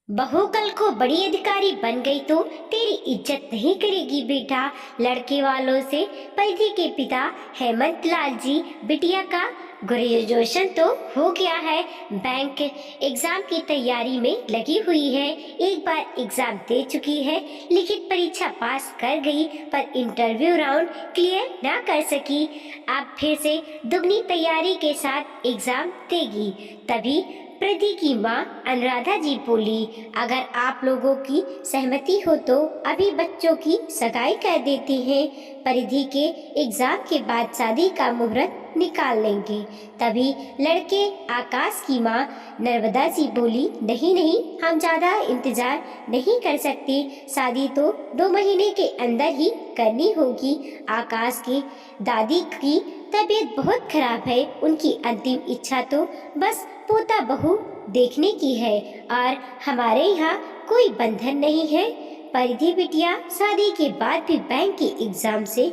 बहू कल को बड़ी अधिकारी बन गई तो तेरी इज्जत नहीं करेगी बेटा। लड़के वालों से परिधि के पिता हेमंत लाल जी बिटिया का ग्रेजुएशन तो हो गया है, बैंक एग्जाम की तैयारी में लगी हुई है। एक बार एग्जाम दे चुकी है, लिखित परीक्षा पास कर गई पर इंटरव्यू राउंड क्लियर ना कर सकी। अब फिर से दुगनी तैयारी के साथ एग्जाम देगी। तभी प्रीति की माँ अनुराधा जी बोली, अगर आप लोगों की सहमति हो तो अभी बच्चों की सगाई कर देते हैं। परिधि के एग्जाम के बाद शादी का मुहूर्त निकाल लेंगे। तभी लड़के आकाश की माँ नर्मदा जी बोली, नहीं नहीं, हम ज्यादा इंतजार नहीं कर सकते, शादी तो 2 महीने के अंदर ही करनी होगी। आकाश की दादी की तबीयत बहुत खराब है, उनकी अंतिम इच्छा तो बस पोता बहू देखने की है और हमारे यहाँ कोई बंधन नहीं है। परिधि बिटिया शादी के बाद भी बैंक के एग्जाम से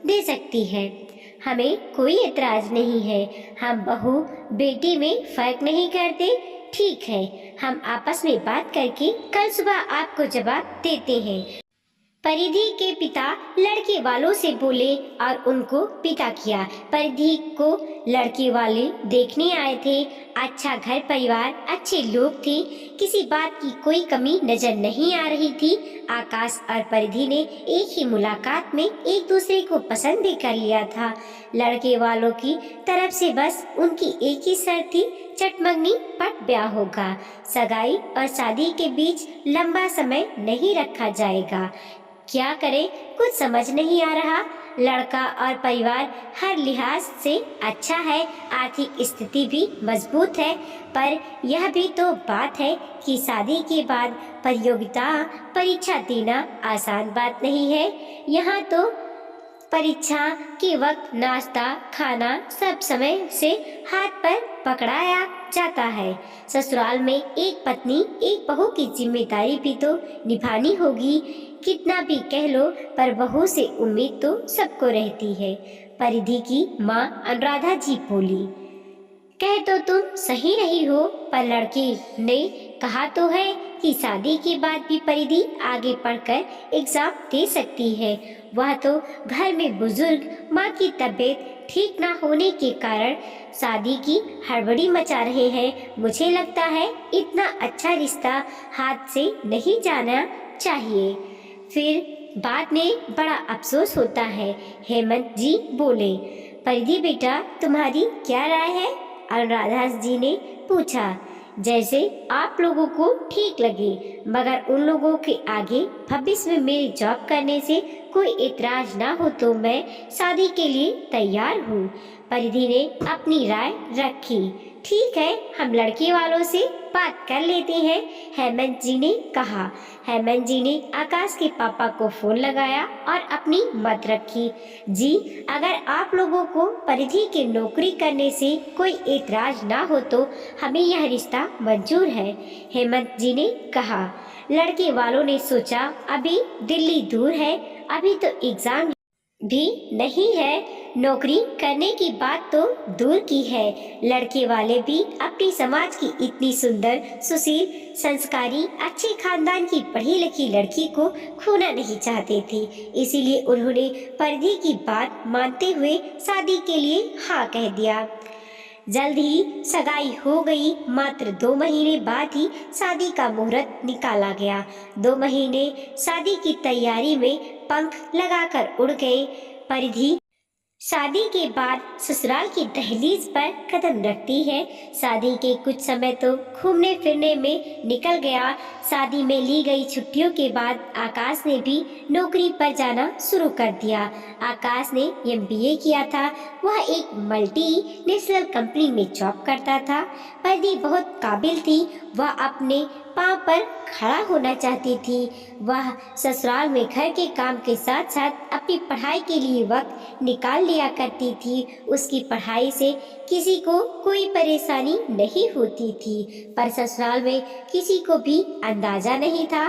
दे सकती है, हमें कोई एतराज नहीं है। हम बहू बेटी में फर्क नहीं करते। ठीक है, हम आपस में बात करके कल सुबह आपको जवाब देते हैं। परिधि के पिता लड़के वालों से बोले और उनको पिता किया। परिधि को लड़के वाले देखने आए थे। अच्छा घर परिवार, अच्छे लोग थे, किसी बात की कोई कमी नजर नहीं आ रही थी। आकाश और परिधि ने एक ही मुलाकात में एक दूसरे को पसंद भी कर लिया था। लड़के वालों की तरफ से बस उनकी एक ही शर्त थी, चटमंगनी पट ब्याह होगा। सगाई और शादी के बीच लंबा समय नहीं रखा जाएगा। क्या करे कुछ समझ नहीं आ रहा। लड़का और परिवार हर लिहाज से अच्छा है, आर्थिक स्थिति भी मजबूत है, पर यह भी तो बात है कि शादी के बाद प्रतियोगिता परीक्षा देना आसान बात नहीं है। यहाँ तो परीक्षा के वक्त नाश्ता खाना सब समय से हाथ पर पकड़ाया जाता है। ससुराल में एक पत्नी एक बहू की जिम्मेदारी भी तो निभानी होगी। कितना भी कह लो पर बहू से उम्मीद तो सबको रहती है। परिधि की माँ अनुराधा जी बोली, कह तो तुम सही रही हो, पर लड़के ने कहा तो है कि शादी के बाद भी परिधि आगे पढ़कर एग्जाम दे सकती है। वह तो घर में बुजुर्ग माँ की तबीयत ठीक ना होने के कारण शादी की हड़बड़ी मचा रहे हैं। मुझे लगता है इतना अच्छा रिश्ता हाथ से नहीं जाना चाहिए, फिर बाद में बड़ा अफसोस होता है। हेमंत जी बोले, परिधि बेटा तुम्हारी क्या राय है? अनुराधा जी ने पूछा। जैसे आप लोगों को ठीक लगे, मगर उन लोगों के आगे भविष्य में मेरी जॉब करने से कोई एतराज ना हो तो मैं शादी के लिए तैयार हूँ। परिधि ने अपनी राय रखी। ठीक है, हम लड़के वालों से बात कर लेते हैं, हेमंत जी ने कहा। हेमंत जी ने आकाश के पापा को फोन लगाया और अपनी मत रखी। जी, अगर आप लोगों को परिधि की नौकरी करने से कोई एतराज ना हो तो हमें यह रिश्ता मंजूर है, हेमंत जी ने कहा। लड़के वालों ने सोचा अभी दिल्ली दूर है, अभी तो एग्जाम भी नहीं है, नौकरी करने की बात तो दूर की है। लड़के वाले भी अपनी समाज की इतनी सुंदर सुशील संस्कारी अच्छे खानदान की पढ़ी लिखी लड़की को खोना नहीं चाहते थे, इसीलिए उन्होंने परिधि की बात मानते हुए शादी के लिए हाँ कह दिया। जल्द ही सगाई हो गई। मात्र 2 महीने बाद ही शादी का मुहूर्त निकाला गया। 2 महीने शादी की तैयारी में पंख लगाकर उड़ गए। परिधि शादी के बाद ससुराल की दहलीज पर कदम रखती है। शादी के कुछ समय तो घूमने फिरने में निकल गया। शादी में ली गई छुट्टियों के बाद आकाश ने भी नौकरी पर जाना शुरू कर दिया। आकाश ने एमबीए किया था। वह एक मल्टीनेशनल कंपनी में जॉब करता था। परिधि बहुत काबिल थी, वह अपने पांव पर खड़ा होना चाहती थी। वह ससुराल में घर के काम के साथ साथ अपनी पढ़ाई के लिए वक्त निकाल लिया करती थी। उसकी पढ़ाई से किसी को कोई परेशानी नहीं होती थी, पर ससुराल में किसी को भी अंदाजा नहीं था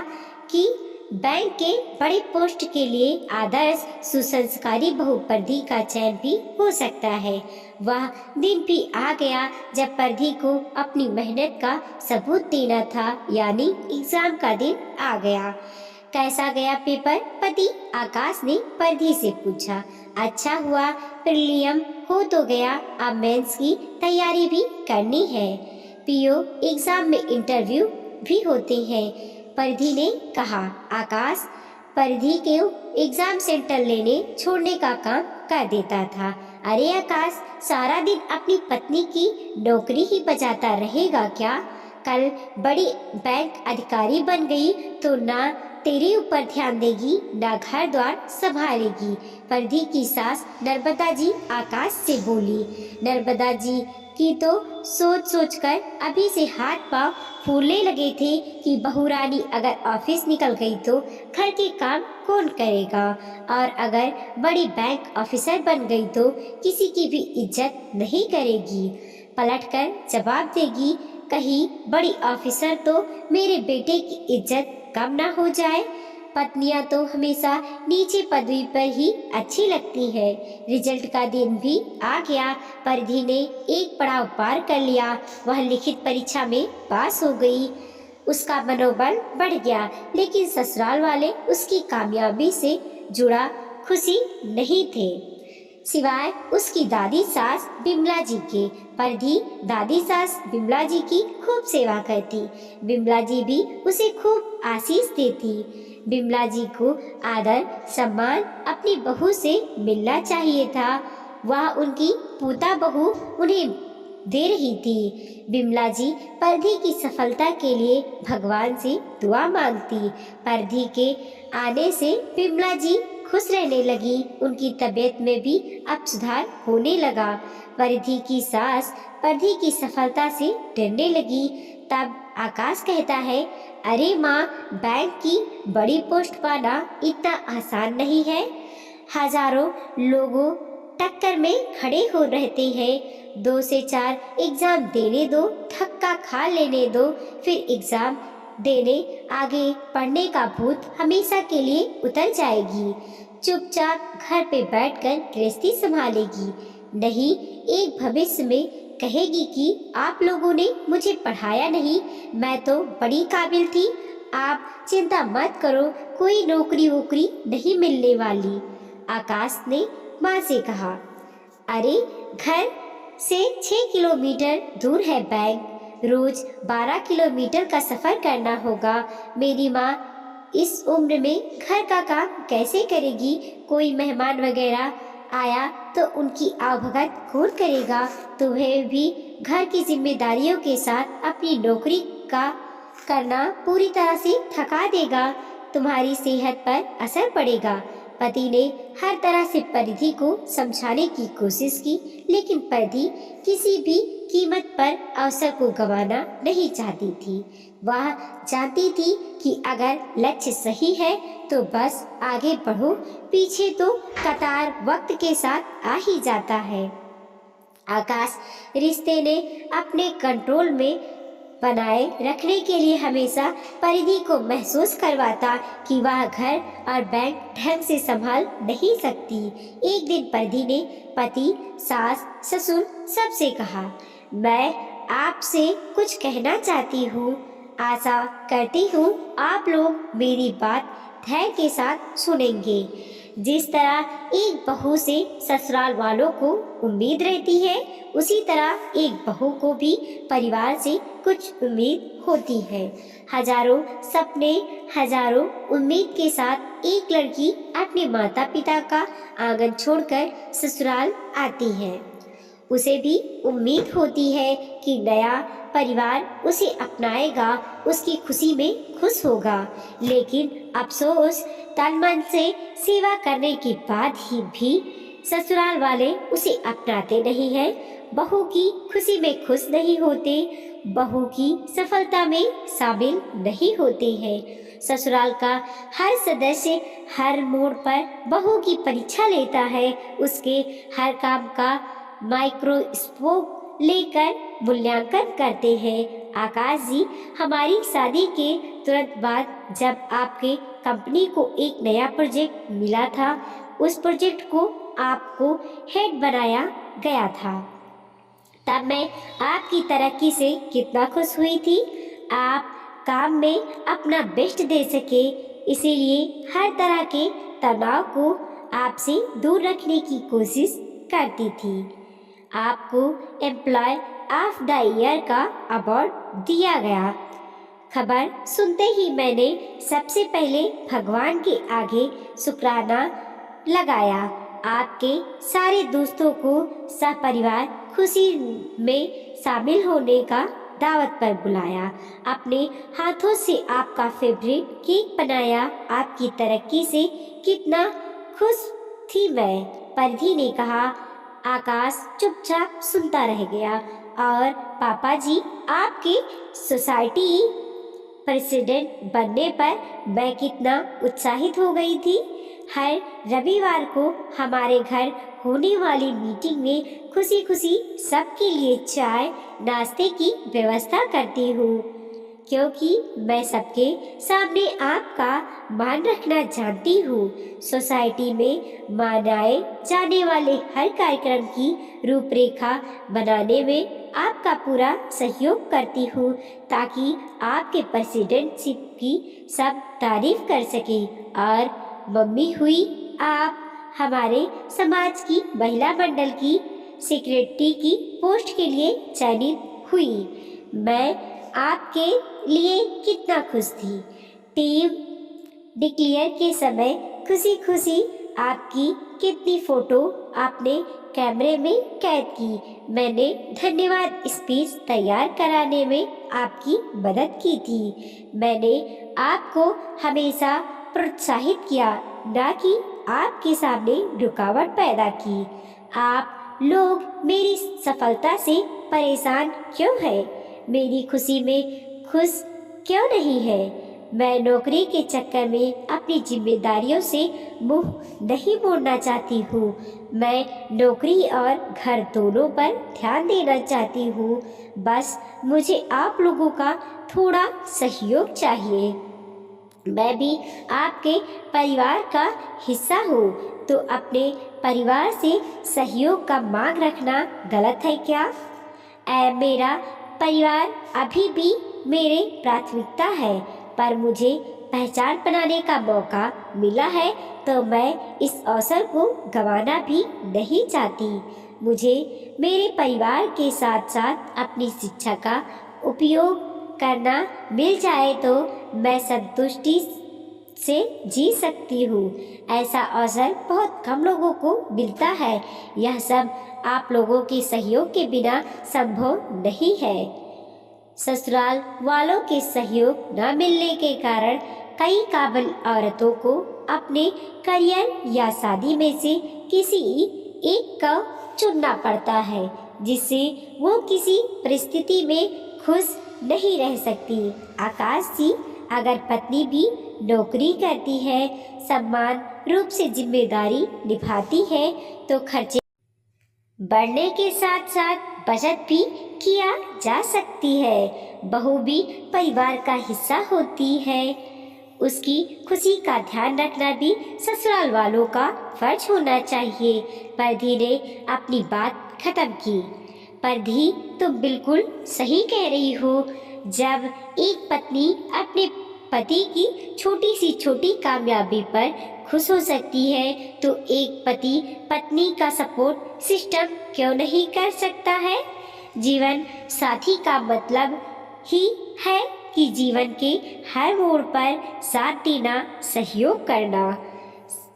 कि बैंक के बड़े पोस्ट के लिए आदर्श सुसंस्कारी बहू परिधि का चयन भी हो सकता है। वह दिन भी आ गया जब परिधि को अपनी मेहनत का सबूत देना था, यानी एग्जाम का दिन आ गया। कैसा गया पेपर? पति आकाश ने परिधि से पूछा। अच्छा हुआ, प्रीलियम हो तो गया, अब मेंस की तैयारी भी करनी है। पीओ एग्जाम में इंटरव्यू भी होते हैं, परिधि ने कहा। आकाश परिधि के एग्जाम सेंटर लेने छोड़ने का काम कर देता था। अरे आकाश, सारा दिन अपनी पत्नी की नौकरी ही बजाता रहेगा क्या? कल बड़ी बैंक अधिकारी बन गई तो ना तेरे ऊपर ध्यान देगी, ना घर द्वार संभालेगी। परिधि की सास नर्मदा जी आकाश से बोली। नर्मदा जी की तो सोच सोच कर अभी से हाथ पांव फूलने लगे थे कि बहू रानी अगर ऑफिस निकल गई तो घर के काम कौन करेगा, और अगर बड़ी बैंक ऑफिसर बन गई तो किसी की भी इज्जत नहीं करेगी, पलटकर जवाब देगी, कहीं बड़ी ऑफिसर तो मेरे बेटे की इज्जत कम ना हो जाए। पत्नियां तो हमेशा नीचे पदवी पर ही अच्छी लगती है। रिजल्ट का दिन भी आ गया। परिधि ने एक पड़ाव पार कर लिया। वह लिखित परीक्षा में पास हो गई। उसका मनोबल बढ़ गया, लेकिन ससुराल वाले उसकी कामयाबी से जुड़ा खुशी नहीं थे, सिवाय उसकी दादी सास बिमला जी के। परिधि दादी सास बिमला जी की खूब सेवा करती। बिमला जी भी उसे खूब आशीष देती। बिमला जी को आदर सम्मान अपनी बहू से मिलना चाहिए था। वह उनकी पोता बहू उन्हें दे रही थी। बिमला जी परिधि की सफलता के लिए भगवान से दुआ मांगती। परिधि के आने से बिमला जी खुश रहने लगी। उनकी तबीयत में भी अब सुधार होने लगा। परिधि की सास परिधि की सफलता से डरने लगी। तब आकाश कहता है, अरे माँ, बैंक की बड़ी पोस्ट पाना इतना आसान नहीं है। हजारों लोगों टक्कर में खड़े हो रहते हैं। 2 से 4 एग्जाम देने दो, धक्का खा लेने दो, फिर एग्जाम देने आगे पढ़ने का भूत हमेशा के लिए उतर जाएगी। चुपचाप घर पे बैठकर गृहस्थी संभालेगी। नहीं, एक भविष्य में कहेगी कि आप लोगों ने मुझे पढ़ाया नहीं, मैं तो बड़ी काबिल थी। आप चिंता मत करो, कोई नौकरी वोकरी नहीं मिलने वाली। आकाश ने माँ से कहा। अरे, घर से 6 किलोमीटर दूर है बैंक, रोज 12 किलोमीटर का सफर करना होगा। मेरी माँ इस उम्र में घर का काम कैसे करेगी? कोई मेहमान वगैरह आया तो उनकी आवभगत कौन करेगा? तुम्हें भी घर की जिम्मेदारियों के साथ अपनी नौकरी का करना पूरी तरह से थका देगा। तुम्हारी सेहत पर असर पड़ेगा। पति ने हर तरह से परिधि को समझाने की कोशिश की, लेकिन परिधि किसी भी कीमत पर अवसर को गंवाना नहीं चाहती थी। वह जानती थी कि अगर लक्ष्य सही है तो बस आगे बढ़ो, पीछे तो कतार वक्त के साथ आ ही जाता है। आकाश रिश्ते ने अपने कंट्रोल में बनाए रखने के लिए हमेशा परिधि को महसूस करवाता कि वह घर और बैंक ढंग से संभाल नहीं सकती। एक दिन परिधि ने पति, सास, ससुर सबसे कहा, मैं आपसे कुछ कहना चाहती हूँ। आशा करती हूँ आप लोग मेरी बात धैर्य के साथ सुनेंगे। जिस तरह एक बहू से ससुराल वालों को उम्मीद रहती है, उसी तरह एक बहू को भी परिवार से कुछ उम्मीद होती है। हजारों सपने, हजारों उम्मीद के साथ एक लड़की अपने माता पिता का आंगन छोड़कर ससुराल आती है। उसे भी उम्मीद होती है कि नया परिवार उसे अपनाएगा, उसकी खुशी में खुश होगा। लेकिन अफसोस, तन मन से सेवा करने के बाद ही भी ससुराल वाले उसे अपनाते नहीं हैं। बहू की खुशी में खुश नहीं होते, बहू की सफलता में शामिल नहीं होते हैं। ससुराल का हर सदस्य हर मोड़ पर बहू की परीक्षा लेता है, उसके हर काम का माइक्रोस्कोप लेकर मूल्यांकन करते हैं। आकाश जी हमारी शादी के तुरंत बाद जब आपके कंपनी को एक नया प्रोजेक्ट मिला था, उस प्रोजेक्ट को आपको हेड बनाया गया था, तब मैं आपकी तरक्की से कितना खुश हुई थी। आप काम में अपना बेस्ट दे सके, इसीलिए हर तरह के तनाव को आपसे दूर रखने की कोशिश करती थी। आपको एम्प्लॉय ऑफ द ईयर का अवार्ड दिया गया। खबर सुनते ही मैंने सबसे पहले भगवान के आगे शुक्राना लगाया। आपके सारे दोस्तों को सहपरिवार खुशी में शामिल होने का दावत पर बुलाया। अपने हाथों से आपका फेवरेट केक बनाया। आपकी तरक्की से कितना खुश थी मैं। परिधि ने कहा। आकाश चुपचाप सुनता रह गया। और पापा जी, आपके सोसाइटी प्रेसिडेंट बनने पर मैं कितना उत्साहित हो गई थी। हर रविवार को हमारे घर होने वाली मीटिंग में खुशी खुशी सबके लिए चाय नाश्ते की व्यवस्था करती हूँ, क्योंकि मैं सबके सामने आपका मान रखना जानती हूँ। सोसाइटी में मनाए जाने वाले हर कार्यक्रम की रूपरेखा बनाने में आपका पूरा सहयोग करती हूँ, ताकि आपके प्रेसिडेंटशिप की सब तारीफ कर सके। और मम्मी हुई आप हमारे समाज की महिला मंडल की सेक्रेटरी की पोस्ट के लिए चयनित हुई। मैं आपके लिए कितना खुश थी। टीम डिक्लेयर के समय खुशी खुशी आपकी कितनी फोटो आपने कैमरे में कैद की। मैंने धन्यवाद स्पीच तैयार कराने में आपकी मदद की थी। मैंने आपको हमेशा प्रोत्साहित किया, ना कि आपके सामने रुकावट पैदा की। आप लोग मेरी सफलता से परेशान क्यों है, मेरी खुशी में खुश क्यों नहीं है। मैं नौकरी के चक्कर में अपनी जिम्मेदारियों से मुंह नहीं मोड़ना चाहती हूँ। मैं नौकरी और घर दोनों पर ध्यान देना चाहती हूँ। बस मुझे आप लोगों का थोड़ा सहयोग चाहिए। मैं भी आपके परिवार का हिस्सा हूँ, तो अपने परिवार से सहयोग का मांग रखना गलत है क्या? मेरा परिवार अभी भी मेरे प्राथमिकता है, पर मुझे पहचान बनाने का मौका मिला है, तो मैं इस अवसर को गंवाना भी नहीं चाहती। मुझे मेरे परिवार के साथ साथ अपनी शिक्षा का उपयोग करना मिल जाए तो मैं संतुष्टि से जी सकती हूँ। ऐसा अवसर बहुत कम लोगों को मिलता है। यह सब आप लोगों के सहयोग के बिना संभव नहीं है। ससुराल वालों के सहयोग न मिलने के कारण कई काबिल औरतों को अपने करियर या शादी में से किसी एक का चुनना पड़ता है, जिससे वो किसी परिस्थिति में खुश नहीं रह सकती। आकाश जी, अगर पत्नी भी नौकरी करती है, समान रूप से जिम्मेदारी निभाती है, तो खर्चे बढ़ने के साथ साथ बचत भी किया जा सकती है। बहू भी परिवार का हिस्सा होती है, उसकी खुशी का ध्यान रखना भी ससुराल वालों का फर्ज होना चाहिए। परिधि ने अपनी बात खत्म की। परिधि, तुम बिल्कुल सही कह रही हो। जब एक पत्नी अपने पति की छोटी कामयाबी पर खुश हो सकती है, तो एक पति पत्नी का सपोर्ट सिस्टम क्यों नहीं कर सकता है। जीवन साथी का मतलब ही है कि जीवन के हर मोड़ पर साथ देना, सहयोग करना।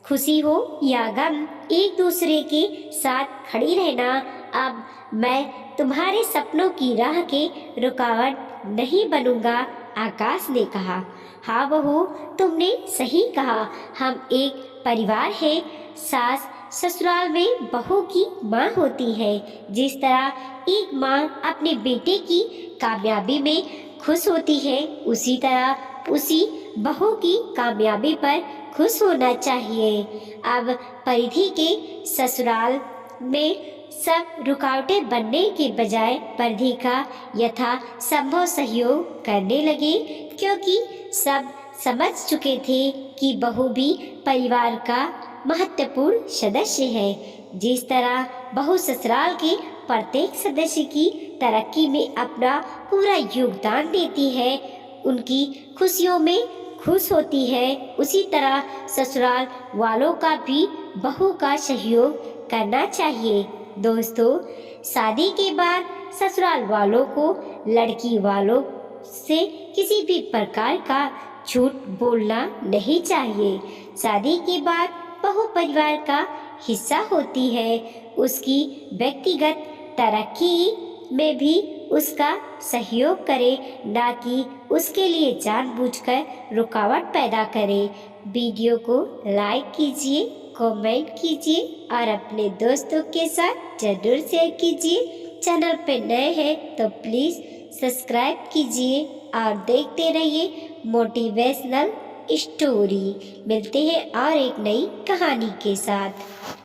खुशी हो या गम, एक दूसरे के साथ खड़ी रहना। अब मैं तुम्हारे सपनों की राह के रुकावट नहीं बनूंगा, आकाश ने कहा। हाँ बहू, तुमने सही कहा। हम एक परिवार है। सास ससुराल में बहू की माँ होती है। जिस तरह एक माँ अपने बेटे की कामयाबी में खुश होती है, उसी तरह उसी बहू की कामयाबी पर खुश होना चाहिए। अब परिधि के ससुराल में सब रुकावटें बनने के बजाय परिधि का यथा संभव सहयोग करने लगे, क्योंकि सब समझ चुके थे कि बहू भी परिवार का महत्वपूर्ण सदस्य है। जिस तरह बहू ससुराल के प्रत्येक सदस्य की तरक्की में अपना पूरा योगदान देती है, उनकी खुशियों में खुश होती है, उसी तरह ससुराल वालों का भी बहू का सहयोग करना चाहिए। दोस्तों, शादी के बाद ससुराल वालों को लड़की वालों से किसी भी प्रकार का झूठ बोलना नहीं चाहिए। शादी के बाद बहू परिवार का हिस्सा होती है, उसकी व्यक्तिगत तरक्की में भी उसका सहयोग करे, ना कि उसके लिए जानबूझकर रुकावट पैदा करे। वीडियो को लाइक कीजिए, कमेंट कीजिए और अपने दोस्तों के साथ जरूर शेयर कीजिए। चैनल पे नए हैं तो प्लीज़ सब्सक्राइब कीजिए और देखते रहिए मोटिवेशनल स्टोरी। मिलते हैं और एक नई कहानी के साथ।